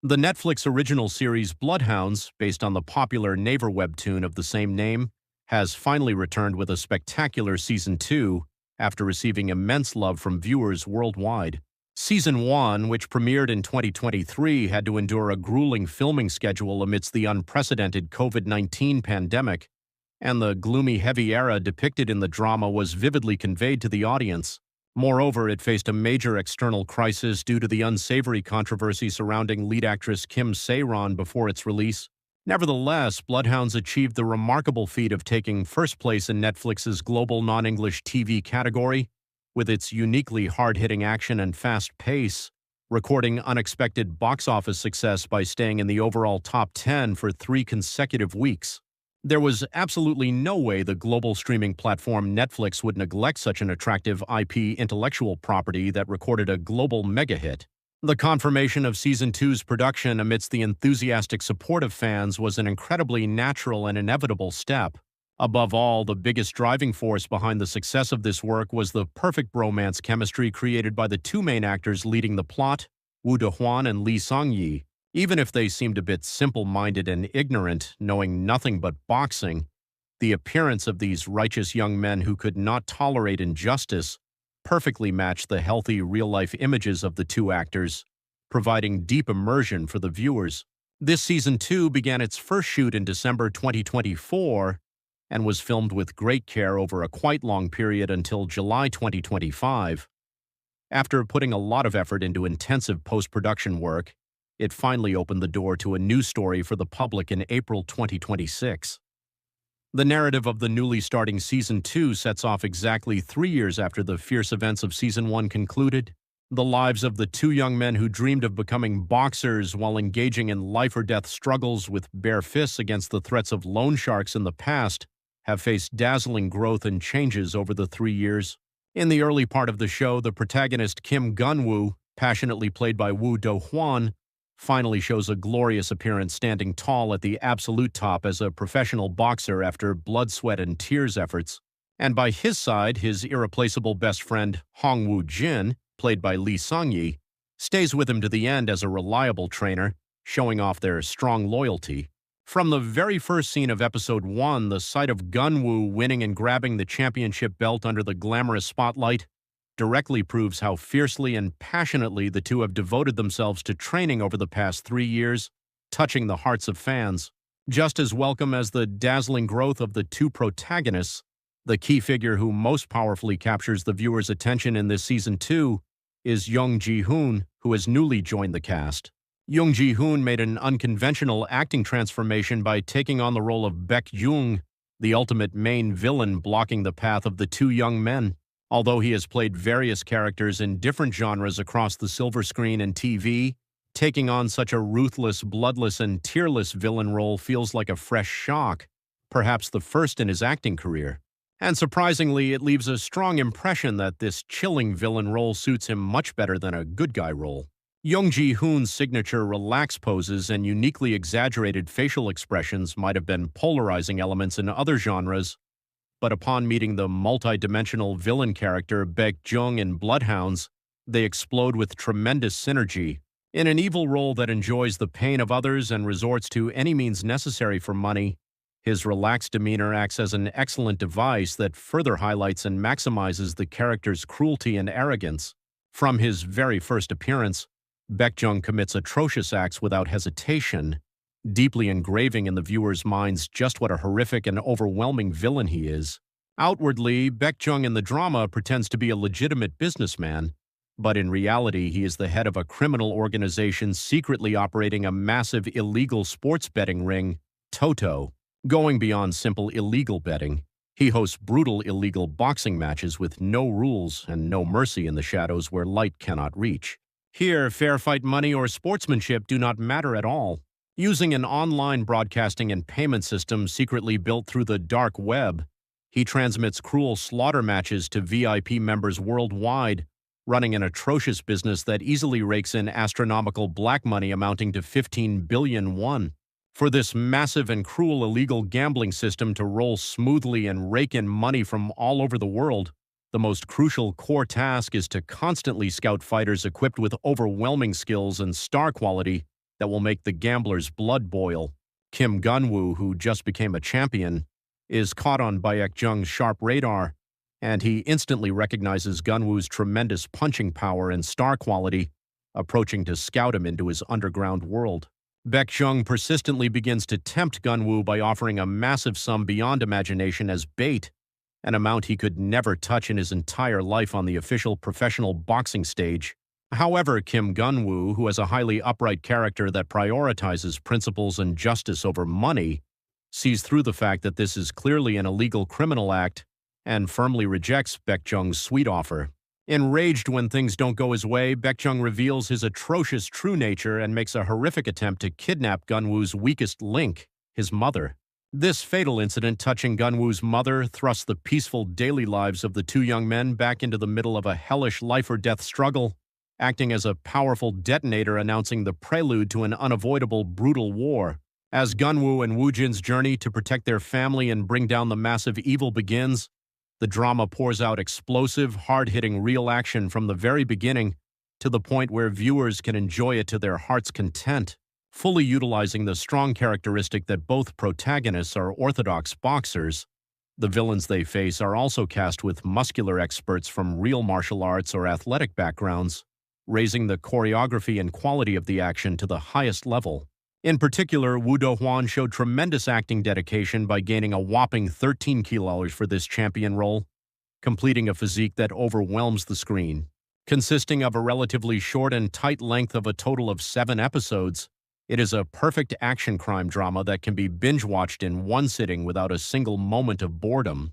The Netflix original series Bloodhounds, based on the popular Naver webtoon of the same name, has finally returned with a spectacular Season 2 after receiving immense love from viewers worldwide. Season 1, which premiered in 2023, had to endure a grueling filming schedule amidst the unprecedented COVID-19 pandemic, and the gloomy, heavy era depicted in the drama was vividly conveyed to the audience. Moreover, it faced a major external crisis due to the unsavory controversy surrounding lead actress Kim Se-ron before its release. Nevertheless, Bloodhounds achieved the remarkable feat of taking first place in Netflix's global non-English TV category, with its uniquely hard-hitting action and fast pace, recording unexpected box office success by staying in the overall top 10 for 3 consecutive weeks. There was absolutely no way the global streaming platform Netflix would neglect such an attractive IP intellectual property that recorded a global mega-hit. The confirmation of Season 2's production amidst the enthusiastic support of fans was an incredibly natural and inevitable step. Above all, the biggest driving force behind the success of this work was the perfect bromance chemistry created by the two main actors leading the plot, Woo Do-hwan and Lee Sung-yi. Even if they seemed a bit simple-minded and ignorant, knowing nothing but boxing, the appearance of these righteous young men who could not tolerate injustice perfectly matched the healthy, real-life images of the two actors, providing deep immersion for the viewers. This Season 2 began its first shoot in December 2024 and was filmed with great care over a quite long period until July 2025. After putting a lot of effort into intensive post-production work, it finally opened the door to a new story for the public in April 2026. The narrative of the newly starting Season 2 sets off exactly 3 years after the fierce events of Season 1 concluded. The lives of the two young men who dreamed of becoming boxers while engaging in life-or-death struggles with bare fists against the threats of loan sharks in the past have faced dazzling growth and changes over the 3 years. In the early part of the show, the protagonist Kim Gun-woo, passionately played by Woo Do-hwan, finally shows a glorious appearance standing tall at the absolute top as a professional boxer after blood, sweat, and tears efforts. And by his side, his irreplaceable best friend, Hong Woo-jin, played by Lee Sung-yi, stays with him to the end as a reliable trainer, showing off their strong loyalty. From the very first scene of Episode 1, the sight of Gun-woo winning and grabbing the championship belt under the glamorous spotlight directly proves how fiercely and passionately the two have devoted themselves to training over the past 3 years, touching the hearts of fans. Just as welcome as the dazzling growth of the two protagonists, the key figure who most powerfully captures the viewer's attention in this Season 2 is Young Ji-hoon, who has newly joined the cast. Young Ji-hoon made an unconventional acting transformation by taking on the role of Baek-jung, the ultimate main villain blocking the path of the two young men. Although he has played various characters in different genres across the silver screen and TV, taking on such a ruthless, bloodless, and tearless villain role feels like a fresh shock, perhaps the first in his acting career. And surprisingly, it leaves a strong impression that this chilling villain role suits him much better than a good guy role. Young Ji-hoon's signature relaxed poses and uniquely exaggerated facial expressions might have been polarizing elements in other genres, but upon meeting the multi-dimensional villain character Baek-jung in Bloodhounds, they explode with tremendous synergy. In an evil role that enjoys the pain of others and resorts to any means necessary for money, his relaxed demeanor acts as an excellent device that further highlights and maximizes the character's cruelty and arrogance. From his very first appearance, Baek-jung commits atrocious acts without hesitation, deeply engraving in the viewer's minds just what a horrific and overwhelming villain he is. Outwardly, Baek-jung in the drama pretends to be a legitimate businessman, but in reality he is the head of a criminal organization secretly operating a massive illegal sports betting ring, Toto. Going beyond simple illegal betting, he hosts brutal illegal boxing matches with no rules and no mercy in the shadows where light cannot reach. Here, fair fight money or sportsmanship do not matter at all. Using an online broadcasting and payment system secretly built through the dark web, he transmits cruel slaughter matches to VIP members worldwide, running an atrocious business that easily rakes in astronomical black money amounting to 15 billion won. For this massive and cruel illegal gambling system to roll smoothly and rake in money from all over the world, the most crucial core task is to constantly scout fighters equipped with overwhelming skills and star quality that will make the gambler's blood boil. Kim Gun-woo, who just became a champion, is caught on Baek-jung's sharp radar, and he instantly recognizes Gun-woo's tremendous punching power and star quality, approaching to scout him into his underground world. Baek-jung persistently begins to tempt Gun-woo by offering a massive sum beyond imagination as bait, an amount he could never touch in his entire life on the official professional boxing stage. However, Kim Gun-woo, who has a highly upright character that prioritizes principles and justice over money, sees through the fact that this is clearly an illegal criminal act and firmly rejects Baek-jung's sweet offer. Enraged when things don't go his way, Baek-jung reveals his atrocious true nature and makes a horrific attempt to kidnap Gun-woo's weakest link, his mother. This fatal incident touching Gun-woo's mother thrusts the peaceful daily lives of the two young men back into the middle of a hellish life-or-death struggle, acting as a powerful detonator announcing the prelude to an unavoidable, brutal war. As Gun-woo and Woo-jin's journey to protect their family and bring down the massive evil begins, the drama pours out explosive, hard-hitting real action from the very beginning to the point where viewers can enjoy it to their heart's content, fully utilizing the strong characteristic that both protagonists are orthodox boxers. The villains they face are also cast with muscular experts from real martial arts or athletic backgrounds, raising the choreography and quality of the action to the highest level. In particular, Woo Do-hwan showed tremendous acting dedication by gaining a whopping 13 kilos for this champion role, completing a physique that overwhelms the screen. Consisting of a relatively short and tight length of a total of 7 episodes, it is a perfect action crime drama that can be binge-watched in one sitting without a single moment of boredom.